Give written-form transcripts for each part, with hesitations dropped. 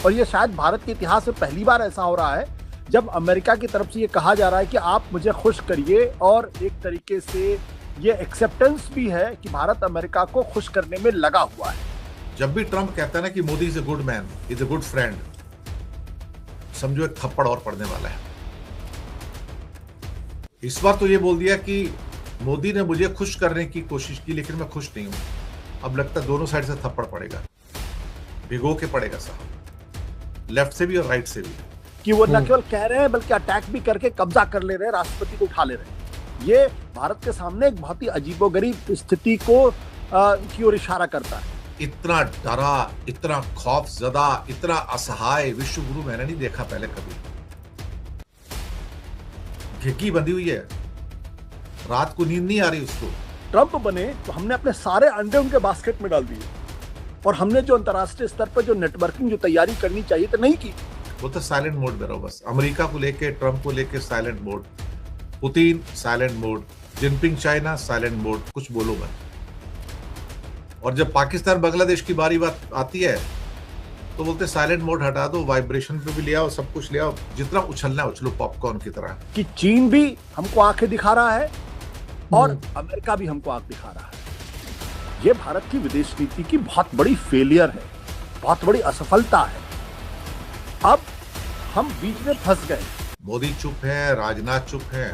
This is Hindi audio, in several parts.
और ये शायद भारत के इतिहास में पहली बार ऐसा हो रहा है जब अमेरिका की तरफ से ये कहा जा रहा है कि आप मुझे खुश करिए, और एक तरीके से ये एक्सेप्टेंस भी है कि भारत अमेरिका को खुश करने में लगा हुआ है। जब भी ट्रंप कहता है ना कि Modi is a good man, is a good friend, समझो एक थप्पड़ और पड़ने वाला है। इस बार तो ये बोल दिया कि मोदी ने मुझे खुश करने की कोशिश की लेकिन मैं खुश नहीं हूं। अब लगता है दोनों साइड से थप्पड़ पड़ेगा, भिगो के पड़ेगा साहब, लेफ्ट से भी और राइट से भी। कि वो न केवल कह रहे हैं बल्कि अटैक भी करके कब्जा कर ले रहे हैं, राष्ट्रपति को उठा ले रहे हैं। ये भारत के सामने एक बहुत ही अजीबोगरीब स्थिति को की ओर इशारा करता है। इतना डरा, इतना खौफजदा, इतना असहाय विश्व गुरु मैंने नहीं देखा पहले कभी। खिड़की बंधी हुई है, रात को नींद नहीं आ रही उसको। ट्रंप बने तो हमने अपने सारे अंडे उनके बास्केट में डाल दिए, और हमने जो अंतर्राष्ट्रीय स्तर पर जो नेटवर्किंग, जो तैयारी करनी चाहिए तो नहीं की। वो तो साइलेंट मोड में रहो बस। अमेरिका को लेके, ट्रंप को लेके silent mode, Putin silent mode, Jinping China silent mode, कुछ बोलो मत। और जब पाकिस्तान बांग्लादेश की बारी बात आती है तो बोलते साइलेंट मोड हटा दो, वाइब्रेशन पे भी ले आओ, सब कुछ ले आओ, जितना उछलना है उछलो पॉपकॉर्न की तरह। कि चीन भी हमको आंखें दिखा रहा है और अमेरिका भी हमको आंख दिखा रहा है। ये भारत की विदेश नीति की बहुत बड़ी फेलियर है, बहुत बड़ी असफलता है। अब हम बीच में फंस गए। मोदी चुप है, राजनाथ चुप है,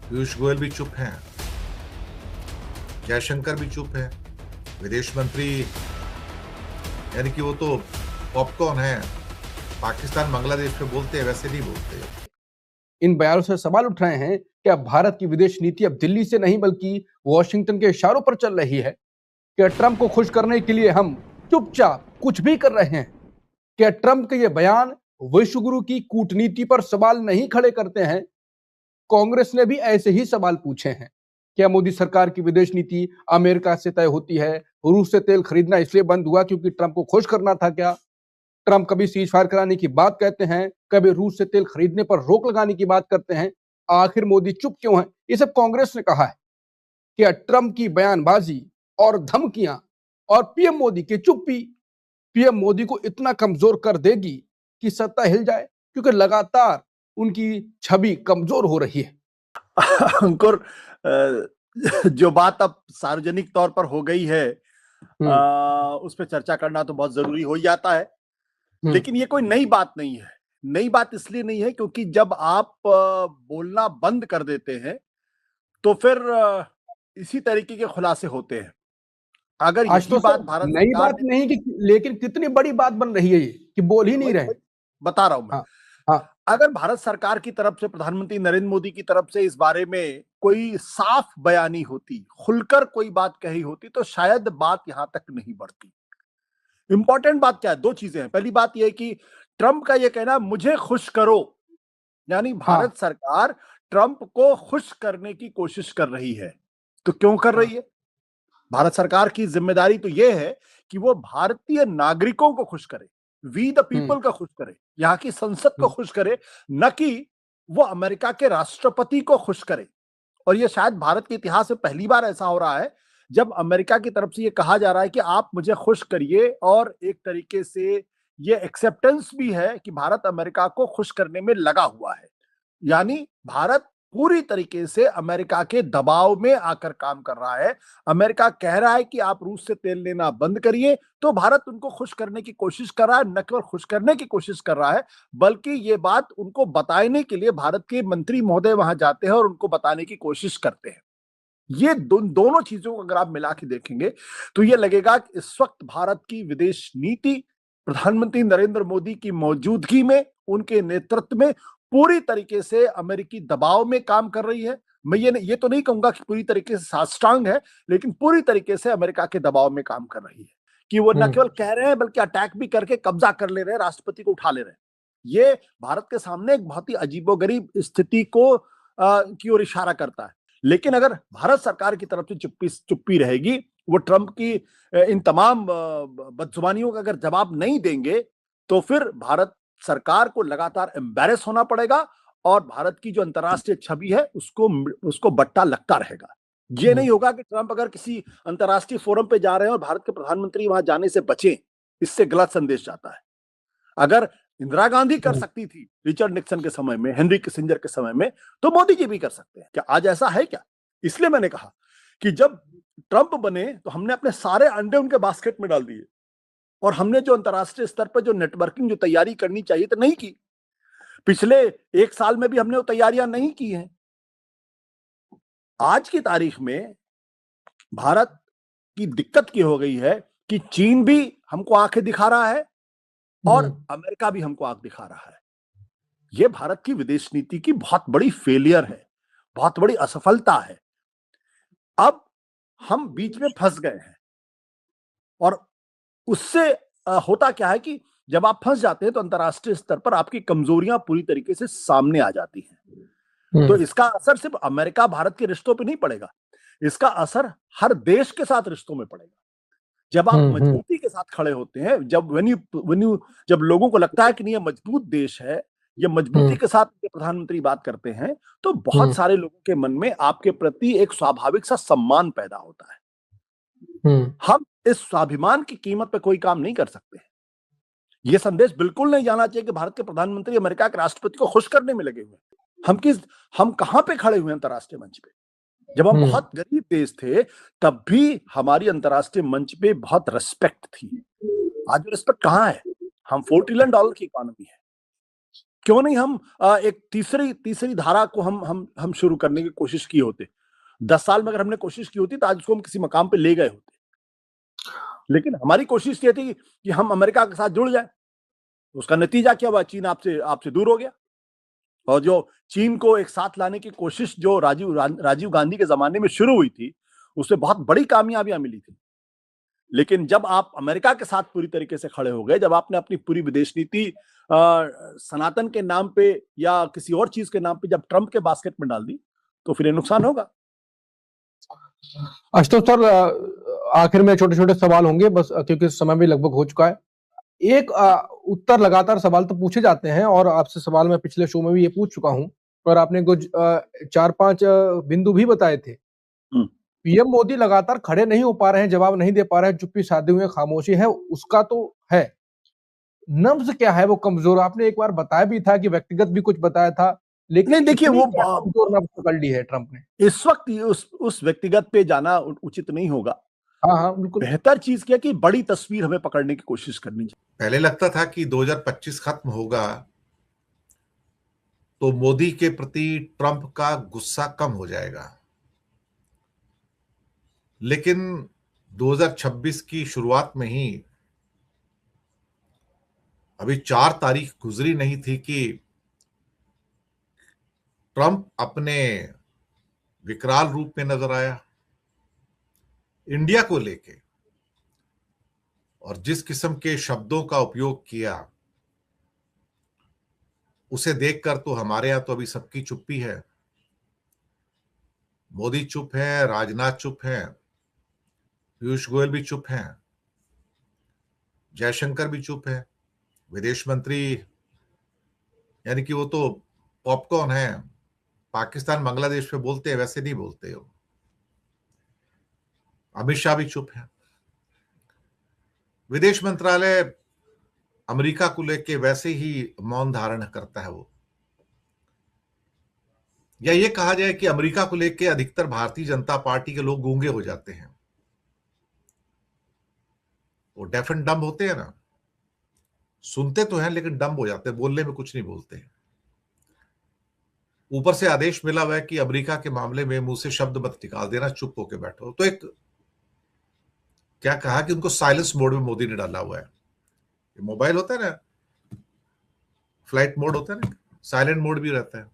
पीयूष गोयल भी चुप है, जयशंकर भी चुप है, विदेश मंत्री यानी कि वो तो पॉपकॉर्न है, पाकिस्तान बांग्लादेश पे बोलते हैं वैसे नहीं बोलते। इन बयानों से सवाल उठ रहे हैं कि अब भारत की विदेश नीति अब दिल्ली से नहीं बल्कि वॉशिंगटन के इशारों पर चल रही है। क्या ट्रंप को खुश करने के लिए हम चुपचाप कुछ भी कर रहे हैं? क्या ट्रंप के ये बयान विश्वगुरु की कूटनीति पर सवाल नहीं खड़े करते हैं? कांग्रेस ने भी ऐसे ही सवाल पूछे हैं। क्या मोदी सरकार की विदेश नीति अमेरिका से तय होती है? रूस से तेल खरीदना इसलिए बंद हुआ क्योंकि ट्रंप को खुश करना था क्या? ट्रंप कभी सीज फायर कराने की बात कहते हैं, कभी रूस से तेल खरीदने पर रोक लगाने की बात करते हैं। आखिर मोदी चुप क्यों है? ये सब कांग्रेस ने कहा है। क्या ट्रंप की बयानबाजी और धमकियां और पीएम मोदी की चुप्पी पीएम मोदी को इतना कमजोर कर देगी कि सत्ता हिल जाए? क्योंकि लगातार उनकी छवि कमजोर हो रही है। अंकुर, जो बात अब सार्वजनिक तौर पर हो गई है, उस पर चर्चा करना तो बहुत जरूरी हो जाता है, लेकिन ये कोई नई बात नहीं है। नई बात इसलिए नहीं है क्योंकि जब आप बोलना बंद कर देते हैं तो फिर इसी तरीके के खुलासे होते हैं। अगर आज यही तो बात भारत नई सरकार बात नहीं कि, लेकिन कितनी बड़ी बात बन रही है ये कि बोल ही नहीं रहे। बता रहा हूं मैं। हाँ। अगर भारत सरकार की तरफ से, प्रधानमंत्री नरेंद्र मोदी की तरफ से इस बारे में कोई साफ बयानी होती, खुलकर कोई बात कही होती, तो शायद बात यहां तक नहीं बढ़ती। इंपॉर्टेंट बात क्या है? दो चीजें हैं। पहली बात यह कि ट्रंप का यह कहना मुझे खुश करो, यानी भारत सरकार ट्रंप को खुश करने की कोशिश कर रही है। तो क्यों कर रही है? भारत सरकार की जिम्मेदारी तो यह है कि वो भारतीय नागरिकों को खुश करे, वी द पीपल का खुश करे, यहाँ की संसद को खुश करे, न कि वो अमेरिका के राष्ट्रपति को खुश करे। और ये शायद भारत के इतिहास में पहली बार ऐसा हो रहा है जब अमेरिका की तरफ से ये कहा जा रहा है कि आप मुझे खुश करिए, और एक तरीके से ये एक्सेप्टेंस भी है कि भारत अमेरिका को खुश करने में लगा हुआ है। यानी भारत पूरी तरीके से अमेरिका के दबाव में आकर काम कर रहा है। अमेरिका कह रहा है कि आप रूस से तेल लेना बंद करिए, तो भारत उनको खुश करने की कोशिश कर रहा है। न केवल खुश करने की कोशिश कर रहा है, बल्कि ये बात उनको बताने के लिए भारत के मंत्री महोदय वहां जाते हैं और उनको बताने की कोशिश करते हैं। ये दोनों चीजों को अगर आप मिला के देखेंगे तो ये लगेगा कि इस वक्त भारत की विदेश नीति प्रधानमंत्री नरेंद्र मोदी की मौजूदगी में, उनके नेतृत्व में पूरी तरीके से अमेरिकी दबाव में काम कर रही है। मैं ये तो नहीं कहूंगा कि पूरी तरीके से साष्टांग है, लेकिन पूरी तरीके से अमेरिका के दबाव में काम कर रही है कि वो न केवल कह रहे हैं बल्कि अटैक भी करके कब्जा कर ले रहे हैं, राष्ट्रपति को उठा ले रहे हैं। ये भारत के सामने एक बहुत ही अजीबोगरीब स्थिति को की ओर इशारा करता है। लेकिन अगर भारत सरकार की तरफ से चुप्पी रहेगी, वो ट्रंप की इन तमाम बदजुबानियों का अगर जवाब नहीं देंगे, तो फिर भारत सरकार को लगातार एम्बैरेस होना पड़ेगा और भारत की जो अंतर्राष्ट्रीय छवि है उसको बट्टा लगता रहेगा। ये नहीं होगा कि ट्रंप अगर किसी अंतर्राष्ट्रीय फोरम पे जा रहे हैं और भारत के प्रधानमंत्री वहां जाने से बचें, इससे गलत संदेश जाता है। अगर इंदिरा गांधी कर सकती थी रिचर्ड निक्सन के समय में, हेनरी किसिंजर के समय में, तो मोदी जी भी कर सकते हैं। क्या आज ऐसा है क्या? इसलिए मैंने कहा कि जब ट्रंप बने तो हमने अपने सारे अंडे उनके बास्केट में डाल दिए और हमने जो अंतर्राष्ट्रीय स्तर पर जो नेटवर्किंग, जो तैयारी करनी चाहिए तो नहीं की। पिछले 1 साल में भी हमने वो तैयारियां नहीं की हैं। आज की तारीख में भारत की दिक्कत की हो गई है कि चीन भी हमको आंखें दिखा रहा है और अमेरिका भी हमको आंख दिखा रहा है। यह भारत की विदेश नीति की बहुत बड़ी फेलियर है, बहुत बड़ी असफलता है। अब हम बीच में फंस गए हैं और उससे होता क्या है कि जब आप फंस जाते हैं तो अंतर्राष्ट्रीय स्तर पर आपकी कमजोरियां पूरी तरीके से सामने आ जाती हैं। तो इसका असर सिर्फ अमेरिका भारत के रिश्तों पे नहीं पड़ेगा, इसका असर हर देश के साथ रिश्तों में पड़ेगा। जब आप मजबूती के साथ खड़े होते हैं, जब लोगों को लगता है कि नहीं ये मजबूत देश है, ये मजबूती के साथ प्रधानमंत्री बात करते हैं, तो बहुत सारे लोगों के मन में आपके प्रति एक स्वाभाविक सा सम्मान पैदा होता है। हम इस स्वाभिमान की कीमत पे कोई काम नहीं कर सकते हैं। यह संदेश बिल्कुल नहीं जाना चाहिए कि भारत के प्रधानमंत्री अमेरिका के राष्ट्रपति को खुश करने में लगे हुए। हम कहां पे खड़े हुए अंतर्राष्ट्रीय मंच पे? जब हम बहुत गरीब देश थे तब भी हमारी अंतर्राष्ट्रीय मंच पे बहुत रिस्पेक्ट थी। आज रिस्पेक्ट कहां है? हम $4 ट्रिलियन की इकोनॉमी है। क्यों नहीं हम एक तीसरी धारा को हम शुरू करने की कोशिश की होते? 10 साल में अगर हमने कोशिश की होती तो आज उसको हम किसी मकाम पे ले गए होते। लेकिन हमारी कोशिश ये थी कि हम अमेरिका के साथ जुड़ जाए। उसका नतीजा क्या हुआ? चीन आपसे दूर हो गया और जो चीन को एक साथ लाने की कोशिश जो राजीव गांधी के जमाने में शुरू हुई थी, उससे बहुत बड़ी कामयाबियां मिली थी। लेकिन जब आप अमेरिका के साथ पूरी तरीके से खड़े हो गए, जब आपने अपनी पूरी विदेश नीति सनातन के नाम पे या किसी और चीज के नाम पे जब ट्रंप के बास्केट में डाल दी, तो फिर ये नुकसान होगा। आशुतोष सर, आखिर में छोटे छोटे सवाल होंगे बस, क्योंकि समय भी लगभग हो चुका है। एक उत्तर लगातार सवाल तो पूछे जाते हैं और आपसे सवाल मैं पिछले शो में भी ये पूछ चुका हूं, और आपने कुछ 4-5 बिंदु भी बताए थे। पीएम मोदी लगातार खड़े नहीं हो पा रहे हैं, जवाब नहीं दे पा रहे हैं, चुप्पी साधे हुए खामोशी है, उसका तो है। नब्ज क्या है वो कमजोर? आपने एक बार बताया भी था कि व्यक्तिगत भी कुछ बताया था, लेकिन देखिए वो कमजोर नब्ज पकड़ ली है ट्रंप ने। इस वक्त उस व्यक्तिगत पे जाना उचित नहीं होगा। हाँ, बिल्कुल। बेहतर चीज क्या कि बड़ी तस्वीर हमें पकड़ने की कोशिश करनी चाहिए। पहले लगता था कि 2025 खत्म होगा तो मोदी के प्रति ट्रंप का गुस्सा कम हो जाएगा, लेकिन 2026 की शुरुआत में ही अभी 4 तारीख गुजरी नहीं थी कि ट्रंप अपने विकराल रूप में नजर आया इंडिया को लेके, और जिस किस्म के शब्दों का उपयोग किया उसे देखकर तो हमारे यहां तो अभी सबकी चुप्पी है। मोदी चुप है, राजनाथ चुप है, पीयूष गोयल भी चुप हैं, जयशंकर भी चुप है, विदेश मंत्री यानी कि वो तो पॉपकॉर्न है, पाकिस्तान बांग्लादेश पे बोलते हैं वैसे नहीं बोलते हो। अमित शाह भी चुप है। विदेश मंत्रालय अमेरिका को लेके वैसे ही मौन धारण करता है वो, या ये कहा जाए कि अमेरिका को लेके अधिकतर भारतीय जनता पार्टी के लोग गूंगे हो जाते हैं। वो डेफ एंड डम्ब होते हैं ना, सुनते तो हैं लेकिन डम्ब हो जाते हैं, बोलने में कुछ नहीं बोलते। ऊपर से आदेश मिला हुआ है कि अमेरिका के मामले में मुंह से शब्द मत निकाल देना, चुप होके बैठो। तो एक क्या कहा कि उनको साइलेंस मोड में मोदी ने डाला हुआ है। मोबाइल होता है ना, फ्लाइट मोड होता है ना, साइलेंट मोड भी रहता है,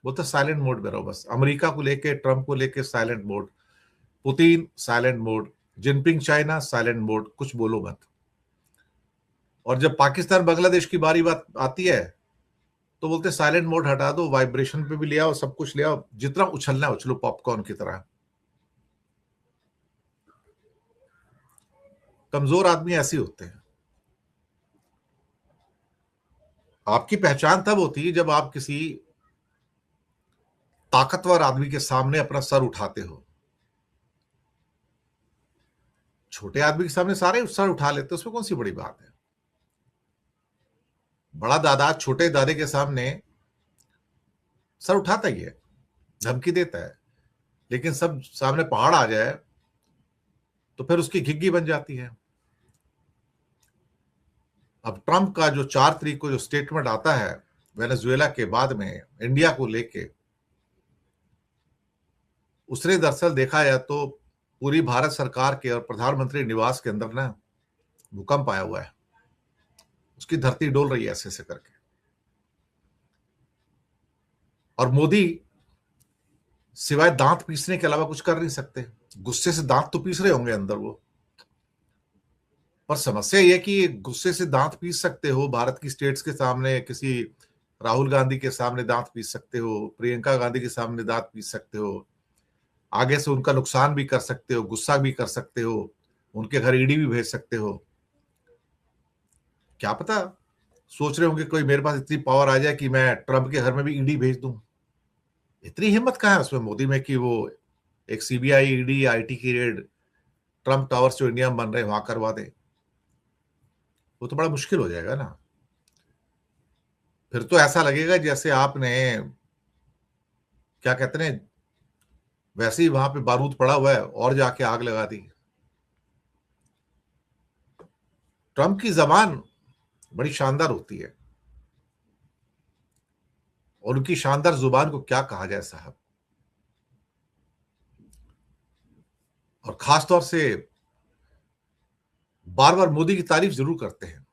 वो तो साइलेंट मोड में रहो बस। अमेरिका को लेके, ट्रंप को लेके silent mode, Putin silent mode, Jinping China silent mode, कुछ बोलो मत। और जब पाकिस्तान बांग्लादेश की बारी बात आती है तो बोलते साइलेंट मोड हटा दो, वाइब्रेशन पे भी ले आओ, सब कुछ ले आओ, जितना उछलना है उछलो पॉपकॉर्न की तरह। कमजोर आदमी ऐसे होते हैं। आपकी पहचान तब होती है जब आप किसी ताकतवर आदमी के सामने अपना सर उठाते हो। छोटे आदमी के सामने सारे सर उठा लेते, उसमें कौन सी बड़ी बात है। बड़ा दादा छोटे दादे के सामने सर उठाता ही है, धमकी देता है, लेकिन सब सामने पहाड़ आ जाए तो फिर उसकी घिग्गी बन जाती है। अब ट्रंप का जो 4 तारीख को जो स्टेटमेंट आता है वेनेजुएला के बाद में इंडिया को लेके, उसने दरअसल देखा जाए तो पूरी भारत सरकार के और प्रधानमंत्री निवास के अंदर ना भूकंप आया हुआ है, उसकी धरती डोल रही है ऐसे ऐसे करके। और मोदी सिवाय दांत पीसने के अलावा कुछ कर नहीं सकते। गुस्से से दांत तो पीस रहे होंगे अंदर वो, पर समस्या यह कि गुस्से से दांत पीस सकते हो, भारत की स्टेट्स के सामने किसी राहुल गांधी के सामने दांत पीस सकते हो, प्रियंका गांधी के सामने दांत पीस सकते हो, आगे से उनका नुकसान भी कर सकते हो, गुस्सा भी कर सकते हो, उनके घर ईडी भी भेज सकते हो। क्या पता सोच रहे होंगे कोई मेरे पास इतनी पावर आ जाए कि मैं ट्रंप के घर में भी ईडी भेज दूं। इतनी हिम्मत कहाँ है उसमें मोदी में कि वो एक सीबीआई, ईडी, आईटी की रेड ट्रंप टावर्स जो इंडिया में बन रहे हैं वहां करवा दे। वो तो बड़ा मुश्किल हो जाएगा ना। फिर तो ऐसा लगेगा जैसे आपने क्या कहते हैं, वैसे ही वहां पे बारूद पड़ा हुआ है और जाके आग लगा दी। ट्रंप की जबान बड़ी शानदार होती है, और उनकी शानदार जुबान को क्या कहा जाए साहब। और खासतौर से बार बार मोदी की तारीफ जरूर करते हैं।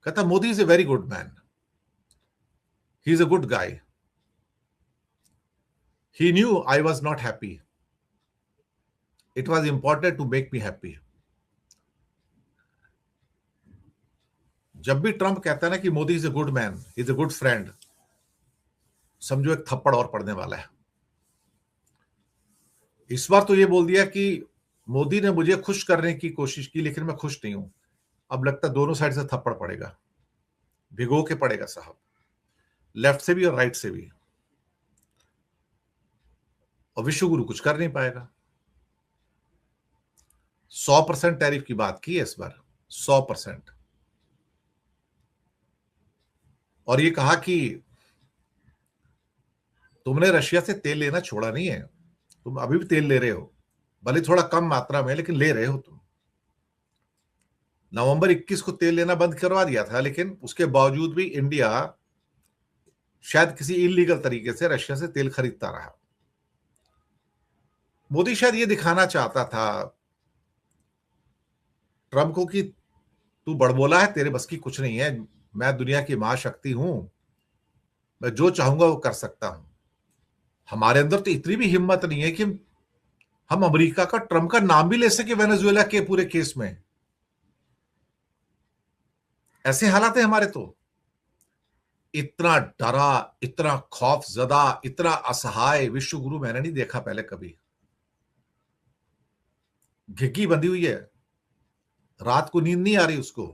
कहता Modi is a very good man, he is a good guy, he knew I was not happy, it was important to make me happy. जब भी ट्रंप कहता है ना कि Modi is a good man, is a good friend, समझो एक थप्पड़ और पड़ने वाला है। इस बार तो ये बोल दिया कि मोदी ने मुझे खुश करने की कोशिश की लेकिन मैं खुश नहीं हूं। अब लगता है दोनों साइड से थप्पड़ पड़ेगा, भिगो के पड़ेगा साहब, लेफ्ट से भी और राइट से भी। और विश्वगुरु कुछ कर नहीं पाएगा। 100% टैरिफ की बात की है इस बार, 100%। और ये कहा कि तुमने रशिया से तेल लेना छोड़ा नहीं है, तुम अभी भी तेल ले रहे हो, भले थोड़ा कम मात्रा में, लेकिन ले रहे हो तुम। नवंबर 21 को तेल लेना बंद करवा दिया था, लेकिन उसके बावजूद भी इंडिया शायद किसी इलीगल तरीके से रशिया से तेल खरीदता रहा। मोदी शायद ये दिखाना चाहता था ट्रंप को कि तू बड़बोला है, तेरे बस की कुछ नहीं है, मैं दुनिया की महाशक्ति हूं, मैं जो चाहूंगा वो कर सकता हूं। हमारे अंदर तो इतनी भी हिम्मत नहीं है कि हम अमेरिका का, ट्रंप का नाम भी ले सके वेनेजुएला के पूरे केस में। ऐसे हालात है हमारे। तो इतना डरा, इतना खौफजदा, इतना असहाय विश्वगुरु मैंने नहीं देखा पहले कभी। घिग्गी बंधी हुई है, रात को नींद नहीं आ रही उसको,